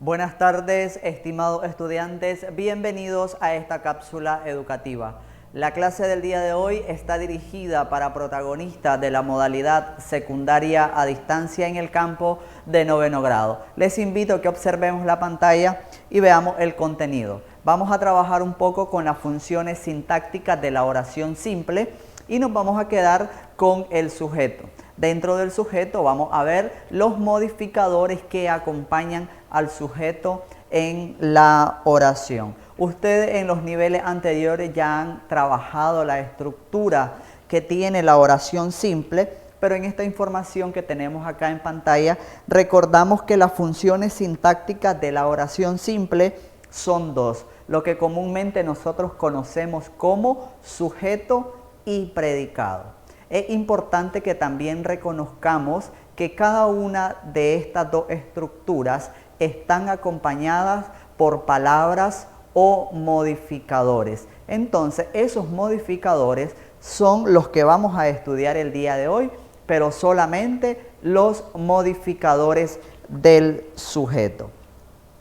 Buenas tardes, estimados estudiantes, bienvenidos a esta cápsula educativa. La clase del día de hoy está dirigida para protagonistas de la modalidad secundaria a distancia en el campo de noveno grado. Les invito a que observemos la pantalla y veamos el contenido. Vamos a trabajar un poco con las funciones sintácticas de la oración simple y nos vamos a quedar con el sujeto. Dentro del sujeto vamos a ver los modificadores que acompañan al sujeto en la oración. Ustedes en los niveles anteriores ya han trabajado la estructura que tiene la oración simple, pero en esta información que tenemos acá en pantalla, recordamos que las funciones sintácticas de la oración simple son dos, lo que comúnmente nosotros conocemos como sujeto y predicado. Es importante que también reconozcamos que cada una de estas dos estructuras están acompañadas por palabras o modificadores. Entonces, esos modificadores son los que vamos a estudiar el día de hoy, pero solamente los modificadores del sujeto.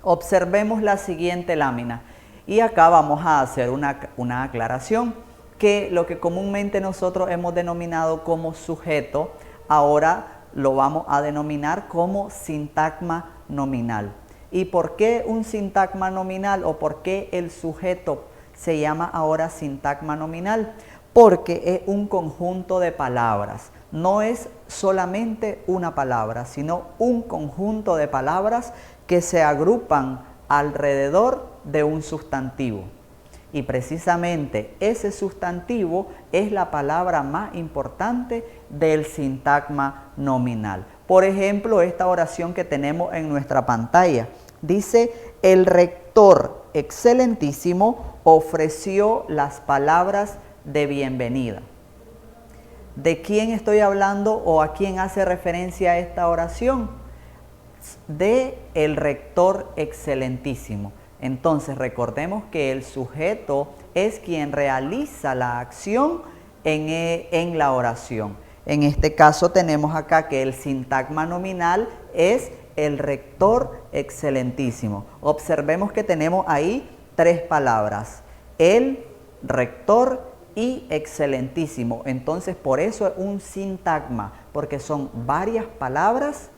Observemos la siguiente lámina y acá vamos a hacer una aclaración, que lo que comúnmente nosotros hemos denominado como sujeto, ahora lo vamos a denominar como sintagma nominal. ¿Y por qué un sintagma nominal o por qué el sujeto se llama ahora sintagma nominal? Porque es un conjunto de palabras, no es solamente una palabra, sino un conjunto de palabras que se agrupan alrededor de un sustantivo. Y precisamente ese sustantivo es la palabra más importante del sintagma nominal. Por ejemplo, esta oración que tenemos en nuestra pantalla dice: el rector excelentísimo ofreció las palabras de bienvenida. ¿De quién estoy hablando o a quién hace referencia esta oración? De el rector excelentísimo. Entonces recordemos que el sujeto es quien realiza la acción en la oración. En este caso tenemos acá que el sintagma nominal es el rector excelentísimo. Observemos que tenemos ahí tres palabras: el, rector y excelentísimo. Entonces por eso es un sintagma, porque son varias palabras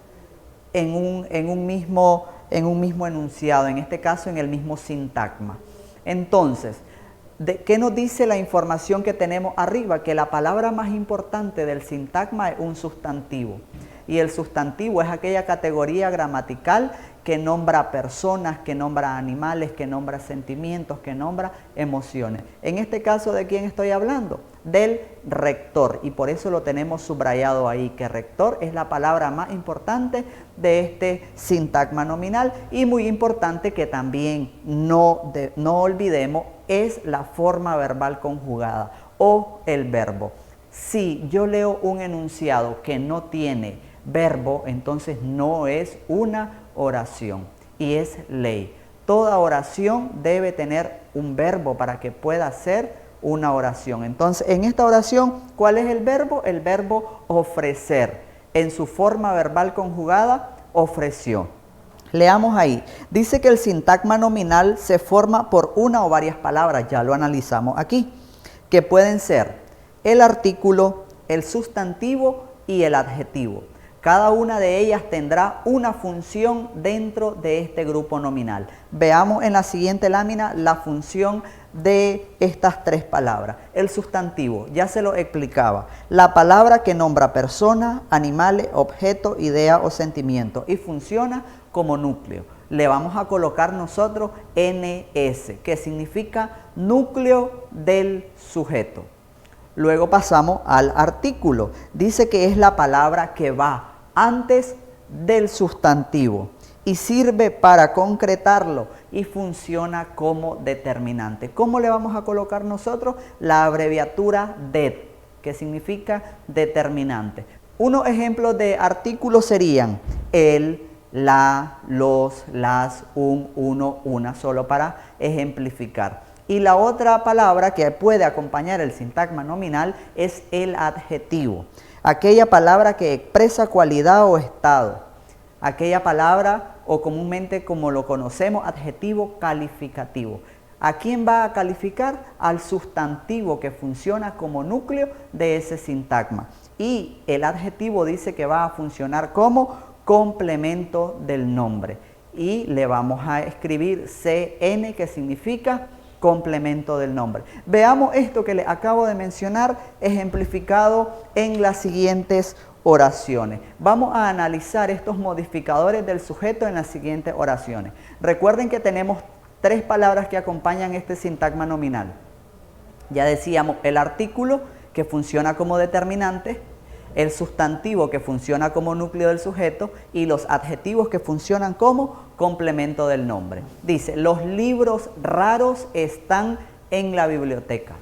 en un mismo enunciado, en este caso en el mismo sintagma. Entonces, ¿qué nos dice la información que tenemos arriba? Que la palabra más importante del sintagma es un sustantivo. Y el sustantivo es aquella categoría gramatical que nombra personas, que nombra animales, que nombra sentimientos, que nombra emociones. En este caso, ¿de quién estoy hablando? Del rector, y por eso lo tenemos subrayado ahí, que rector es la palabra más importante de este sintagma nominal, y muy importante que también no olvidemos es la forma verbal conjugada o el verbo. Si yo leo un enunciado que no tiene verbo, entonces no es una oración y es ley. Toda oración debe tener un verbo para que pueda ser una oración. Entonces, en esta oración, ¿cuál es el verbo? El verbo ofrecer. En su forma verbal conjugada, ofreció. Leamos ahí. Dice que el sintagma nominal se forma por una o varias palabras, ya lo analizamos aquí, que pueden ser el artículo, el sustantivo y el adjetivo. Cada una de ellas tendrá una función dentro de este grupo nominal. Veamos en la siguiente lámina la función de estas tres palabras. El sustantivo, ya se lo explicaba, la palabra que nombra personas, animales, objetos, idea o sentimiento, y funciona como núcleo. Le vamos a colocar nosotros NS, que significa núcleo del sujeto. Luego pasamos al artículo. Dice que es la palabra que va antes del sustantivo y sirve para concretarlo y funciona como determinante. ¿Cómo le vamos a colocar nosotros? La abreviatura DET, que significa determinante. Unos ejemplos de artículos serían el, la, los, las, un, uno, una, solo para ejemplificar. Y la otra palabra que puede acompañar el sintagma nominal es el adjetivo. Aquella palabra que expresa cualidad o estado. Aquella palabra o comúnmente como lo conocemos, adjetivo calificativo. ¿A quién va a calificar? Al sustantivo que funciona como núcleo de ese sintagma. Y el adjetivo dice que va a funcionar como complemento del nombre. Y le vamos a escribir CN, que significa complemento del nombre. Veamos esto que les acabo de mencionar ejemplificado en las siguientes oraciones. Vamos a analizar estos modificadores del sujeto en las siguientes oraciones. Recuerden que tenemos 3 palabras que acompañan este sintagma nominal. Ya decíamos el artículo, que funciona como determinante, el sustantivo, que funciona como núcleo del sujeto, y los adjetivos, que funcionan como complemento del nombre. Dice, los libros raros están en la biblioteca.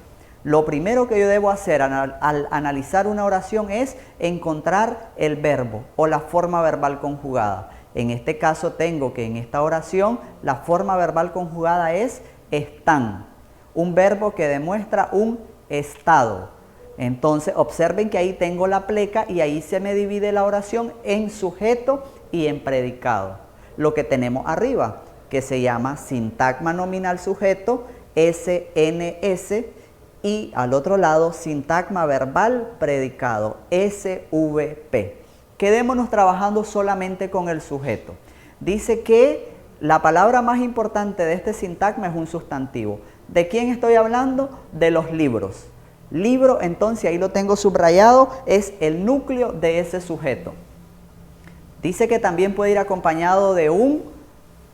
Lo primero que yo debo hacer al analizar una oración es encontrar el verbo o la forma verbal conjugada. En este caso tengo que en esta oración la forma verbal conjugada es están, un verbo que demuestra un estado. Entonces observen que ahí tengo la pleca y ahí se me divide la oración en sujeto y en predicado. Lo que tenemos arriba, que se llama sintagma nominal sujeto, SNS, y al otro lado sintagma verbal predicado, SVP. Quedémonos trabajando solamente con el sujeto. Dice que la palabra más importante de este sintagma es un sustantivo. ¿De quién estoy hablando? De los libros. Libro, entonces ahí lo tengo subrayado, es el núcleo de ese sujeto. Dice que también puede ir acompañado de un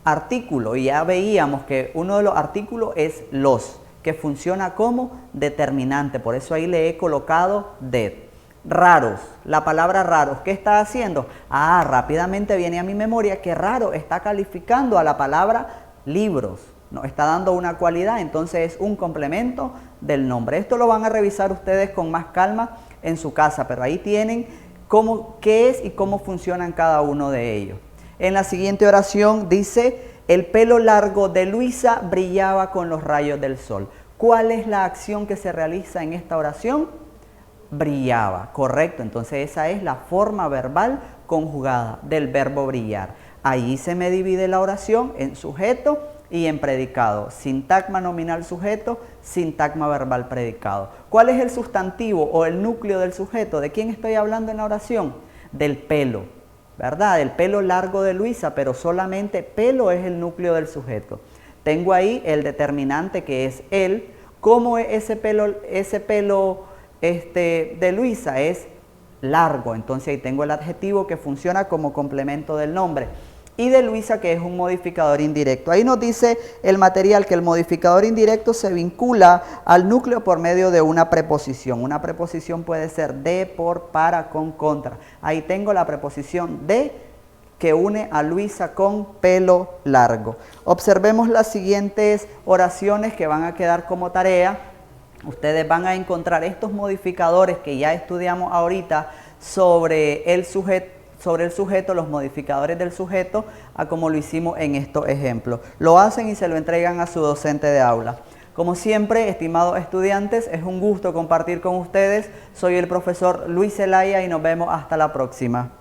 artículo, y ya veíamos que uno de los artículos es los, que funciona como determinante, por eso ahí le he colocado de. Raros, la palabra raros, ¿qué está haciendo? Rápidamente viene a mi memoria que raro está calificando a la palabra libros, nos está dando una cualidad, entonces es un complemento del nombre. Esto lo van a revisar ustedes con más calma en su casa, pero ahí tienen qué es y cómo funcionan cada uno de ellos. En la siguiente oración dice, el pelo largo de Luisa brillaba con los rayos del sol. ¿Cuál es la acción que se realiza en esta oración? Brillaba, correcto. Entonces esa es la forma verbal conjugada del verbo brillar. Ahí se me divide la oración en sujeto y en predicado. Sintagma nominal sujeto, sintagma verbal predicado. ¿Cuál es el sustantivo o el núcleo del sujeto? ¿De quién estoy hablando en la oración? Del pelo, ¿verdad? El pelo largo de Luisa, pero solamente pelo es el núcleo del sujeto. Tengo ahí el determinante, que es él. ¿Cómo es ese pelo de Luisa? Es largo, entonces ahí tengo el adjetivo que funciona como complemento del nombre. Y de Luisa, que es un modificador indirecto. Ahí nos dice el material que el modificador indirecto se vincula al núcleo por medio de una preposición. Una preposición puede ser de, por, para, con, contra. Ahí tengo la preposición de, que une a Luisa con pelo largo. Observemos las siguientes oraciones que van a quedar como tarea. Ustedes van a encontrar estos modificadores que ya estudiamos ahorita sobre el sujeto, los modificadores del sujeto, a como lo hicimos en estos ejemplos. Lo hacen y se lo entregan a su docente de aula. Como siempre, estimados estudiantes, es un gusto compartir con ustedes. Soy el profesor Luis Zelaya y nos vemos hasta la próxima.